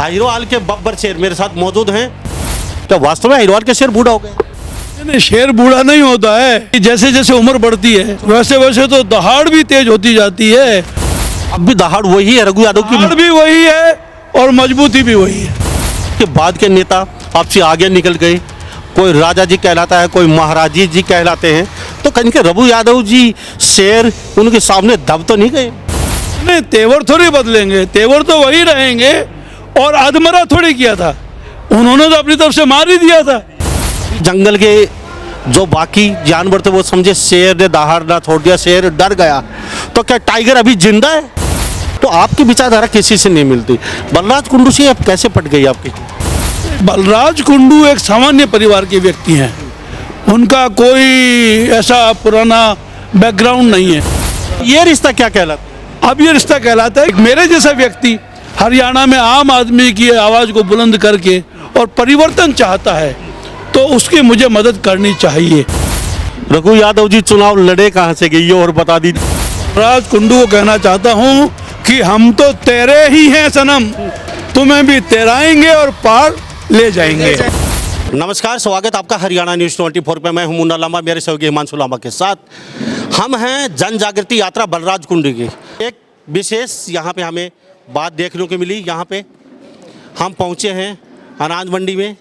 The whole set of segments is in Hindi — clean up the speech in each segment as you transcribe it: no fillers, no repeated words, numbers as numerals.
अहिरवाल के बब्बर शेर मेरे साथ मौजूद हैं। क्या वास्तव में अहिरवाल के शेर बूढ़ा हो गए? नहीं, शेर बूढ़ा नहीं होता है। जैसे जैसे उम्र बढ़ती है वैसे वैसे तो दहाड़ भी तेज होती जाती है। अब भी दहाड़ वही है, रघु यादव की दहाड़ भी वही है और मजबूती भी वही है। के बाद के नेता आपसे आगे निकल गए। कोई राजा जी कहलाता है, कोई महाराजी जी कहलाते हैं, तो कहीं के रघु यादव जी शेर उनके सामने दब तो नहीं गए? नहीं, तेवर थोड़ी बदलेंगे, तेवर तो वही रहेंगे। और अधमरा थोड़ी किया था, उन्होंने तो अपनी तरफ से मार ही दिया था। जंगल के जो बाकी जानवर थे वो समझे शेर ने दहाड़ ना छोड़ दिया, शेर डर गया। तो क्या टाइगर अभी जिंदा है? तो आपकी विचारधारा किसी से नहीं मिलती। बलराज कुंडू से अब कैसे पट गई आपकी? बलराज कुंडू एक सामान्य परिवार के व्यक्ति हैं। उनका कोई ऐसा पुराना बैकग्राउंड नहीं है। ये रिश्ता क्या कहलाता है? अब ये रिश्ता कहलाता है। मेरे जैसा व्यक्ति हरियाणा में आम आदमी की आवाज़ को बुलंद करके और परिवर्तन चाहता है तो उसकी मुझे मदद करनी चाहिए। रघु यादव जी चुनाव लड़े कहाँ से गई और बता दीजिए। बलराज कुंडू को कहना चाहता हूँ कि हम तो तेरे ही हैं सनम, तुम्हें भी तेराएंगे और पार ले जाएंगे। नमस्कार, स्वागत आपका हरियाणा न्यूज़ 24 पे। मैं हूं मुन्ना लांबा, मेरे सहयोगी हिमांशु लांबा के साथ। हम हैं जन जागृति यात्रा बलराज कुंडू की। एक विशेष यहाँ पे हमें बात देखने को मिली। यहाँ पे हम पहुँचे हैं अनाज मंडी में,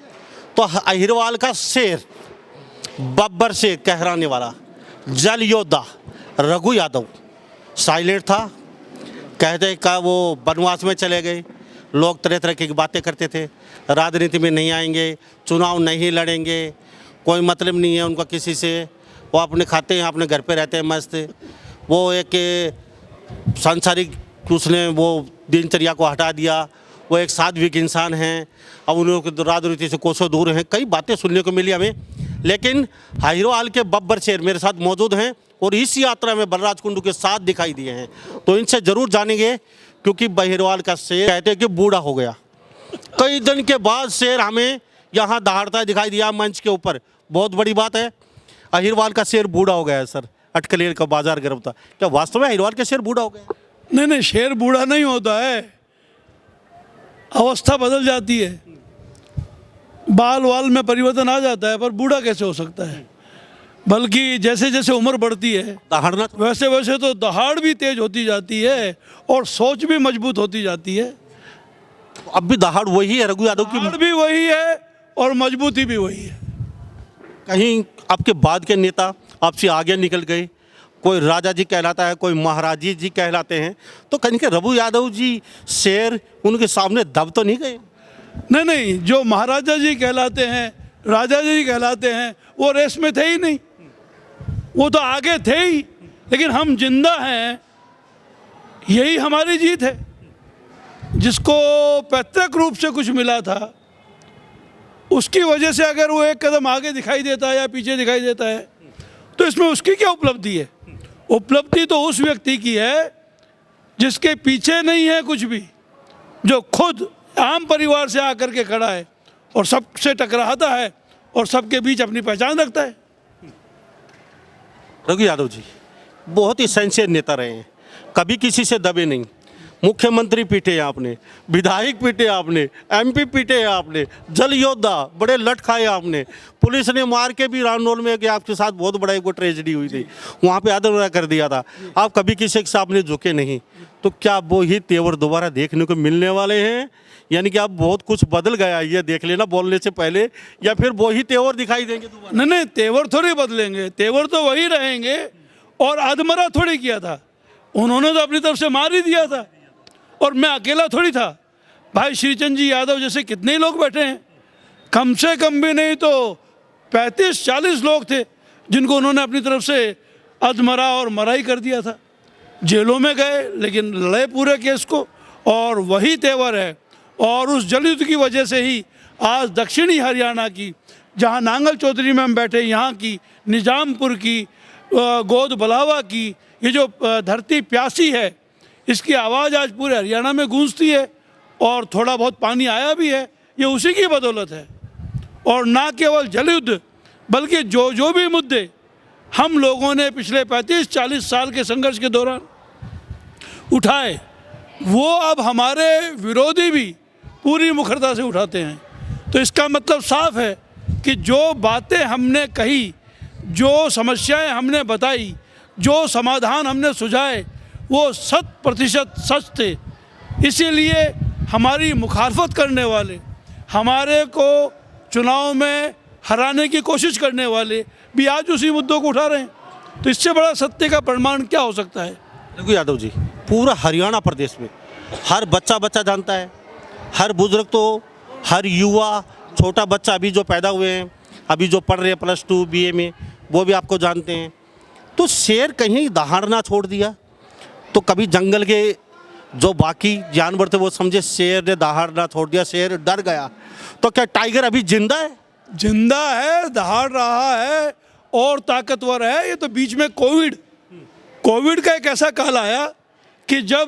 तो अहिरवाल का शेर, बब्बर शेर कहराने वाला जल योद्धा रघु यादव साइलेंट था। कहते का वो वनवास में चले गए। लोग तरह तरह की बातें करते थे, राजनीति में नहीं आएंगे, चुनाव नहीं लड़ेंगे, कोई मतलब नहीं है उनका किसी से, वो अपने खाते हैं, अपने घर पे रहते हैं मस्त। वो एक सांसारिक उसने वो दिनचर्या को हटा दिया। वो एक सात्विक इंसान हैं। अब उन लोगों की राजनीति से कोसों दूर हैं। कई बातें सुनने को मिली हमें, लेकिन अहिरवाल के बब्बर शेर मेरे साथ मौजूद हैं और इस यात्रा में बलराज कुंडू के साथ दिखाई दिए हैं। तो इनसे ज़रूर जानेंगे, क्योंकि अहिरवाल का शेर कहते हैं कि बूढ़ा हो गया। कई दिन के बाद शेर हमें यहाँ दहाड़ता दिखाई दिया मंच के ऊपर। बहुत बड़ी बात है। अहिरवाल का शेर बूढ़ा हो गया है सर। अटकलेर का बाजार गर्म था। क्या वास्तव में अहिरवाल का शेर बूढ़ा हो गया? नहीं, शेर बूढ़ा नहीं होता है, अवस्था बदल जाती है, बाल वाल में परिवर्तन आ जाता है, पर बूढ़ा कैसे हो सकता है? बल्कि जैसे जैसे उम्र बढ़ती है दहाड़ना वैसे वैसे तो दहाड़ भी तेज होती जाती है और सोच भी मजबूत होती जाती है। अब भी दहाड़ वही है, रघु यादव की दहाड़ भी वही है और मजबूती भी वही है। कहीं आपके बाद के नेता आपसे आगे निकल गए। कोई राजा जी कहलाता है, कोई महाराजी जी कहलाते हैं, तो कहीं के रघु यादव जी शेर उनके सामने दब तो नहीं गए? नहीं, जो महाराजा जी कहलाते हैं, राजा जी कहलाते हैं, वो रेस में थे ही नहीं। वो तो आगे थे ही, लेकिन हम जिंदा हैं, यही हमारी जीत है। जिसको पैतृक रूप से कुछ मिला था, उसकी वजह से अगर वो एक कदम आगे दिखाई देता है या पीछे दिखाई देता है, तो इसमें उसकी क्या उपलब्धि है? उपलब्धि तो उस व्यक्ति की है जिसके पीछे नहीं है कुछ भी, जो खुद आम परिवार से आकर के खड़ा है और सबसे टकराता है और सबके बीच अपनी पहचान रखता है। रघु यादव जी बहुत ही सिंसियर नेता रहे हैं, कभी किसी से दबे नहीं। मुख्यमंत्री पीटे आपने, विधायक पीटे आपने, एमपी पीटे आपने, जल योद्धा बड़े लट खाए आपने। पुलिस ने मार के भी रामनोल में कि आपके साथ बहुत बड़ा एक ट्रेजेडी हुई थी, वहाँ पे आदर कर दिया था। आप कभी किसी के सामने झुके नहीं। तो क्या वो ही तेवर दोबारा देखने को मिलने वाले हैं? यानी कि आप बहुत कुछ बदल गया ये देख लेना बोलने से पहले, या फिर वो ही तेवर दिखाई देंगे दोबारा? नहीं, तेवर थोड़ी बदलेंगे, तेवर तो वही रहेंगे। और अधमरा थोड़ी किया था, उन्होंने तो अपनी तरफ से मार ही दिया था। और मैं अकेला थोड़ी था, भाई श्रीचंद जी यादव जैसे कितने ही लोग बैठे हैं, कम से कम भी नहीं तो 35-40 लोग थे जिनको उन्होंने अपनी तरफ से अधमरा और मराई कर दिया था। जेलों में गए लेकिन लड़े पूरे केस को, और वही तेवर है। और उस जलयुद्ध की वजह से ही आज दक्षिणी हरियाणा की, जहाँ नांगल चौधरी में हम बैठे, यहाँ की निजामपुर की, गोद बलावा की, ये जो धरती प्यासी है, इसकी आवाज़ आज पूरे हरियाणा में गूंजती है। और थोड़ा बहुत पानी आया भी है, ये उसी की बदौलत है। और ना केवल जलयुद्ध, बल्कि जो भी मुद्दे हम लोगों ने पिछले 35-40 साल के संघर्ष के दौरान उठाए, वो अब हमारे विरोधी भी पूरी मुखरता से उठाते हैं। तो इसका मतलब साफ है कि जो बातें हमने कही, जो समस्याएं हमने बताई, जो समाधान हमने सुझाए, वो 100% सच थे। इसीलिए हमारी मुखालफत करने वाले, हमारे को चुनाव में हराने की कोशिश करने वाले भी आज उसी मुद्दों को उठा रहे हैं। तो इससे बड़ा सत्य का प्रमाण क्या हो सकता है? रघु यादव जी, पूरा हरियाणा प्रदेश में हर बच्चा जानता है, हर बुजुर्ग तो, हर युवा, छोटा बच्चा अभी जो पैदा हुए हैं, अभी जो पढ़ रहे हैं +2 BA में, वो भी आपको जानते हैं। तो शेर कहीं दहाड़ना छोड़ दिया, तो कभी जंगल के जो बाकी जानवर थे वो समझे शेर ने दहाड़ना छोड़ दिया, शेर डर गया। तो क्या टाइगर अभी जिंदा है? जिंदा है, दहाड़ रहा है और ताकतवर है। ये तो बीच में कोविड का एक ऐसा काल आया कि जब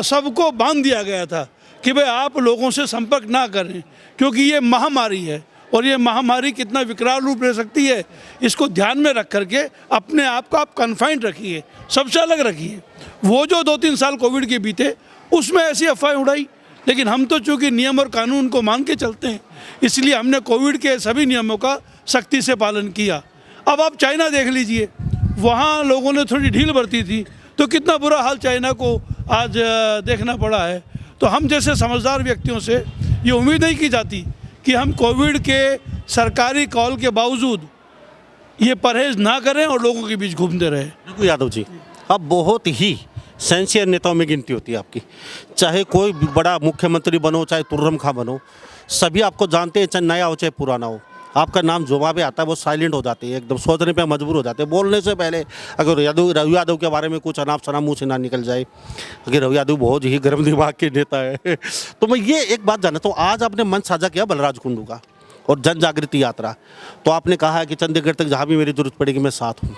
सबको बांध दिया गया था कि भाई आप लोगों से संपर्क ना करें, क्योंकि ये महामारी है और ये महामारी कितना विकराल रूप ले सकती है, इसको ध्यान में रख करके अपने आप को आप कन्फाइंड रखिए, सबसे अलग रखिए। वो जो 2-3 साल कोविड के बीते उसमें ऐसी अफवाहें उड़ाई, लेकिन हम तो चूँकि नियम और कानून को मान के चलते हैं, इसलिए हमने कोविड के सभी नियमों का सख्ती से पालन किया। अब आप चाइना देख लीजिए, वहाँ लोगों ने थोड़ी ढील बरती थी तो कितना बुरा हाल चाइना को आज देखना पड़ा है। तो हम जैसे समझदार व्यक्तियों से ये उम्मीद नहीं की जाती कि हम कोविड के सरकारी कॉल के बावजूद ये परहेज़ ना करें और लोगों के बीच घूमते रहे। रघु यादव जी, अब बहुत ही सेंसियर नेताओं में गिनती होती है आपकी, चाहे कोई बड़ा मुख्यमंत्री बनो, चाहे तुर्रम खां बनो, सभी आपको जानते हैं, चाहे नया हो चाहे पुराना हो। आपका नाम जुबान पे आता है वो साइलेंट हो जाते हैं, एकदम सोचने पे मजबूर हो जाते हैं। बोलने से पहले अगर रघु यादव के बारे में कुछ अनाप शनाप मुँह से ना निकल जाए, अगर रघु यादव बहुत ही गर्म दिमाग के नेता है। तो मैं ये एक बात जानता हूँ, आज आपने मंच साझा किया बलराज कुंडू का और जन जागृति यात्रा, तो आपने कहा है कि चंडीगढ़ तक जहाँ भी मेरी जरूरत पड़ेगी मैं साथ हूँ।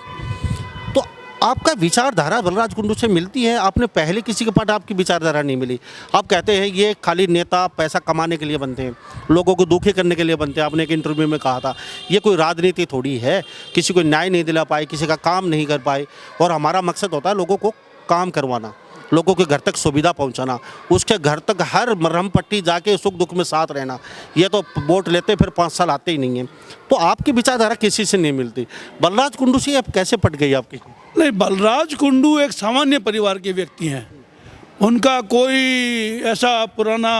तो आपका विचारधारा बलराज कुंडू से मिलती है? आपने पहले किसी के पास आपकी विचारधारा नहीं मिली। आप कहते हैं ये खाली नेता पैसा कमाने के लिए बनते हैं, लोगों को दुखी करने के लिए बनते हैं। आपने एक इंटरव्यू में कहा था ये कोई राजनीति थोड़ी है, किसी को न्याय नहीं दिला पाए, किसी का काम नहीं कर पाए, और हमारा मकसद होता है लोगों को काम करवाना, लोगों के घर तक सुविधा पहुंचाना, उसके घर तक हर मरहम पट्टी जाके सुख दुख में साथ रहना। ये तो वोट लेते फिर 5 साल आते ही नहीं हैं। तो आपकी विचारधारा किसी से नहीं मिलती। बलराज कुंडू से अब कैसे पट गई आपकी? नहीं, बलराज कुंडू एक सामान्य परिवार के व्यक्ति हैं, उनका कोई ऐसा पुराना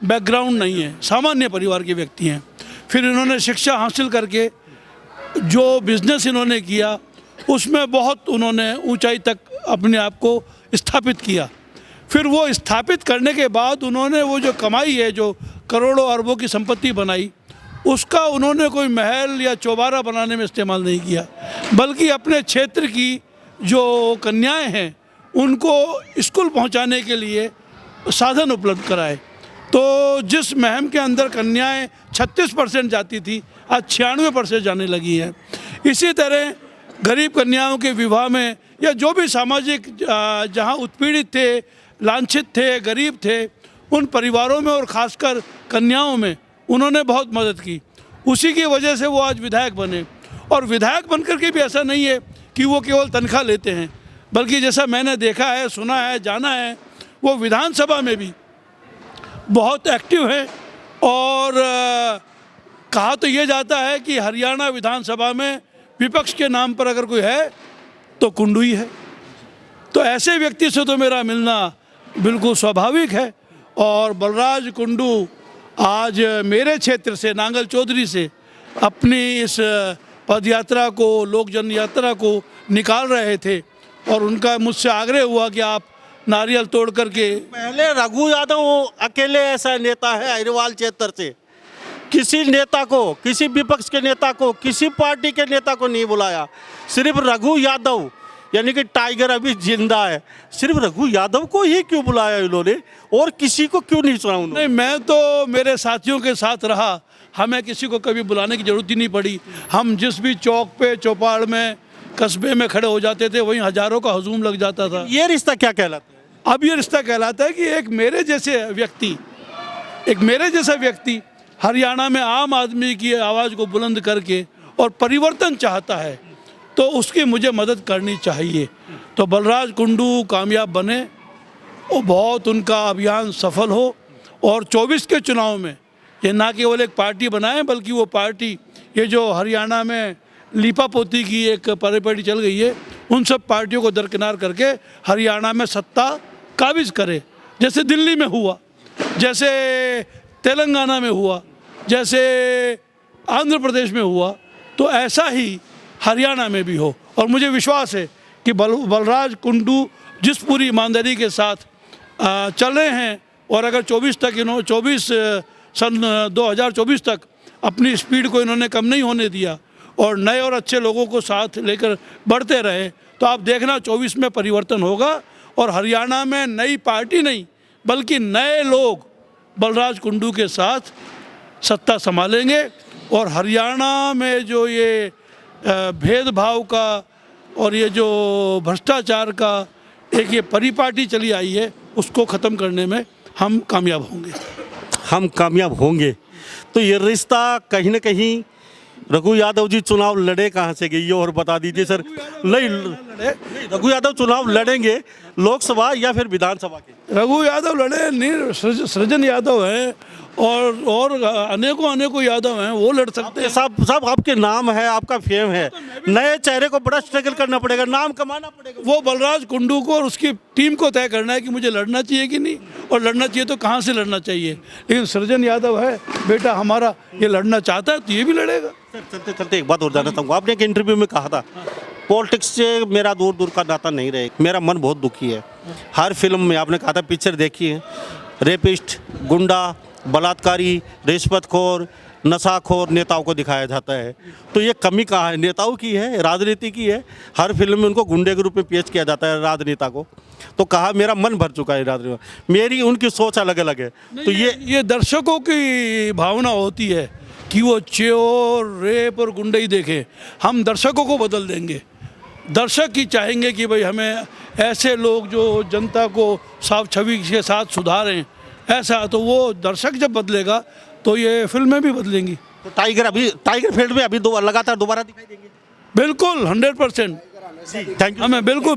बैकग्राउंड नहीं है, सामान्य परिवार के व्यक्ति हैं। फिर इन्होंने शिक्षा हासिल करके जो बिज़नेस इन्होंने किया उसमें बहुत उन्होंने ऊंचाई तक अपने आप को स्थापित किया। फिर वो स्थापित करने के बाद उन्होंने वो जो कमाई है, जो करोड़ों अरबों की संपत्ति बनाई, उसका उन्होंने कोई महल या चौबारा बनाने में इस्तेमाल नहीं किया, बल्कि अपने क्षेत्र की जो कन्याएं हैं उनको स्कूल पहुंचाने के लिए साधन उपलब्ध कराए। तो जिस महम के अंदर कन्याएं 36% जाती थी, आज 96% जाने लगी हैं। इसी तरह गरीब कन्याओं के विवाह में या जो भी सामाजिक जहां उत्पीड़ित थे, लांछित थे, गरीब थे, उन परिवारों में और ख़ासकर कन्याओं में उन्होंने बहुत मदद की। उसी की वजह से वो आज विधायक बने। और विधायक बनकर के भी ऐसा नहीं है कि वो केवल तनख्वाह लेते हैं, बल्कि जैसा मैंने देखा है, सुना है, जाना है, वो विधानसभा में भी बहुत एक्टिव है। और कहा तो ये जाता है कि हरियाणा विधानसभा में विपक्ष के नाम पर अगर कोई है तो कुंडू ही है। तो ऐसे व्यक्ति से तो मेरा मिलना बिल्कुल स्वाभाविक है। और बलराज कुंडू आज मेरे क्षेत्र से, नांगल चौधरी से, अपनी इस पदयात्रा को, लोक जन यात्रा को निकाल रहे थे और उनका मुझसे आग्रह हुआ कि आप नारियल तोड़ करके। पहले रघु यादव अकेले ऐसा नेता है अहिरवाल क्षेत्र से, किसी नेता को, किसी विपक्ष के नेता को, किसी पार्टी के नेता को नहीं बुलाया। सिर्फ रघु यादव, यानी कि टाइगर अभी जिंदा है, सिर्फ रघु यादव को ही क्यों बुलाया इन्होंने और किसी को क्यों नहीं सुना उन्होंने? नहीं, मैं तो मेरे साथियों के साथ रहा, हमें किसी को कभी बुलाने की जरूरत ही नहीं पड़ी। हम जिस भी चौक पे, चौपाड़ में, कस्बे में खड़े हो जाते थे, वहीं हजारों का हजूम लग जाता था। ये रिश्ता क्या कहलाता है? अब ये रिश्ता कहलाता है कि एक मेरे जैसा व्यक्ति हरियाणा में आम आदमी की आवाज़ को बुलंद करके और परिवर्तन चाहता है, तो उसकी मुझे मदद करनी चाहिए। तो बलराज कुंडू कामयाब बने और बहुत उनका अभियान सफल हो और 24 के चुनाव में ये ना केवल एक पार्टी बनाए, बल्कि वो पार्टी ये जो हरियाणा में लीपापोती की एक परिपाटी चल गई है, उन सब पार्टियों को दरकिनार करके हरियाणा में सत्ता काबिज करे, जैसे दिल्ली में हुआ, जैसे तेलंगाना में हुआ, जैसे आंध्र प्रदेश में हुआ, तो ऐसा ही हरियाणा में भी हो। और मुझे विश्वास है कि बलराज कुंडू जिस पूरी ईमानदारी के साथ चल रहे हैं, और अगर 24 सन 2024 तक अपनी स्पीड को इन्होंने कम नहीं होने दिया और नए और अच्छे लोगों को साथ लेकर बढ़ते रहे, तो आप देखना 24 में परिवर्तन होगा और हरियाणा में नई पार्टी नहीं बल्कि नए लोग बलराज कुंडू के साथ सत्ता संभालेंगे। और हरियाणा में जो ये भेदभाव का और ये जो भ्रष्टाचार का एक ये परिपाटी चली आई है, उसको ख़त्म करने में हम कामयाब होंगे। हम कामयाब होंगे। तो ये रिश्ता कहीं ना कहीं रघु यादव जी चुनाव लड़े कहाँ से गई, ये और बता दीजिए सर। नहीं, रघु यादव चुनाव लड़ेंगे लोकसभा या फिर विधानसभा के? रघु यादव लड़े नहीं, सृजन यादव हैं और अनेकों यादव हैं, वो लड़ सकते हैं। साहब आपके नाम है, आपका फेम है, नए चेहरे को बड़ा स्ट्रगल करना पड़ेगा, नाम कमाना पड़ेगा। वो बलराज कुंडू को और उसकी टीम को तय करना है कि मुझे लड़ना चाहिए कि नहीं, और लड़ना चाहिए तो कहाँ से लड़ना चाहिए। लेकिन सृजन यादव है बेटा हमारा, ये लड़ना चाहता है तो ये भी लड़ेगा। सर चलते चलते एक बात और जानना चाहूँगा, आपने एक इंटरव्यू में कहा था पॉलिटिक्स से मेरा दूर दूर का नाता नहीं रहे, मेरा मन बहुत दुखी है। हर फिल्म में आपने कहा था, पिक्चर देखी है, रेपिस्ट, गुंडा, बलात्कारी, रिश्वतखोर, नशाखोर नेताओं को दिखाया जाता है। तो ये कमी कहाँ है? नेताओं की है, राजनीति की है? हर फिल्म में उनको गुंडे के रूप में पेश किया जाता है राजनेता को। तो कहा मेरा मन भर चुका है राजनीति, मेरी उनकी सोच अलग अलग है। तो ये दर्शकों की भावना होती है कि वो चोर, रेप और गुंडे ही देखें। हम दर्शकों को बदल देंगे। दर्शक ही चाहेंगे कि भाई हमें ऐसे लोग जो जनता को साफ छवि के साथ सुधारें, ऐसा। तो वो दर्शक जब बदलेगा तो ये फिल्में भी बदलेंगी। तो टाइगर फील्ड में अभी लगातार दोबारा दिखाई देंगे? बिल्कुल 100%। Thank you. हमें बिल्कुल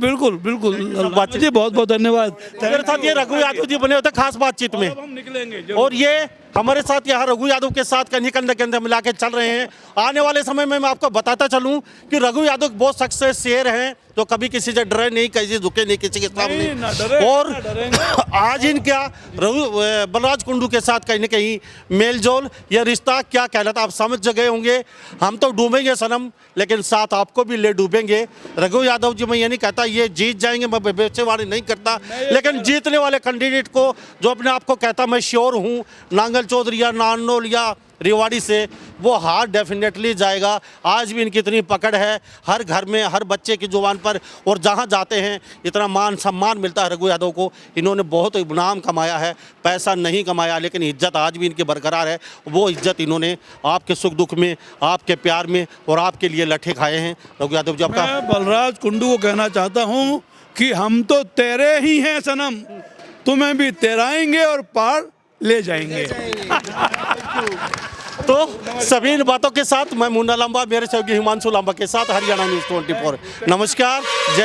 जी, बहुत बहुत धन्यवाद। मेरे साथ ये रघु यादव जी बने होते खास बातचीत में, हम निकलेंगे और ये हमारे साथ यहाँ रघु यादव के साथ कंधे मिला के चल रहे हैं। आने वाले समय में मैं आपको बताता चलूं कि रघु यादव बहुत सख्त से शेर हैं, तो कभी किसी से डरे नहीं, किसी झुके नहीं किसी के सामने। और आज इनका बलराज कुंडू के साथ कहीं ना कहीं मेलजोल, यह रिश्ता क्या कहलाता आप समझ गए होंगे। हम तो डूबेंगे सनम, लेकिन साथ आपको भी ले डूबेंगे। रघु यादव जी मैं ये नहीं कहता ये जीत जाएंगे, मैं बेचेवाड़ी नहीं करता, लेकिन जीतने वाले कैंडिडेट को जो अपने आप को कहता मैं श्योर हूँ नांगल चौधरी या नानोल या रेवाड़ी से, वो हार डेफिनेटली जाएगा। आज भी इनकी इतनी पकड़ है, हर घर में हर बच्चे की जुबान पर, और जहां जाते हैं इतना मान सम्मान मिलता है रघु यादव को। इन्होंने बहुत नाम कमाया है, पैसा नहीं कमाया, लेकिन इज्जत आज भी इनकी बरकरार है। वो इज्जत इन्होंने आपके सुख दुख में, आपके प्यार में और आपके लिए लठे खाए हैं। रघु यादव जी आपका। मैं बलराज कुंडू को कहना चाहता हूँ कि हम तो तेरे ही हैं सनम, तुम्हें भी तेराएंगे और पार ले जाएंगे। तो सभी इन बातों के साथ मैं मुन्ना लांबा, मेरे सहयोगी हिमांशु लांबा के साथ हरियाणा न्यूज़ 24। नमस्कार, जय।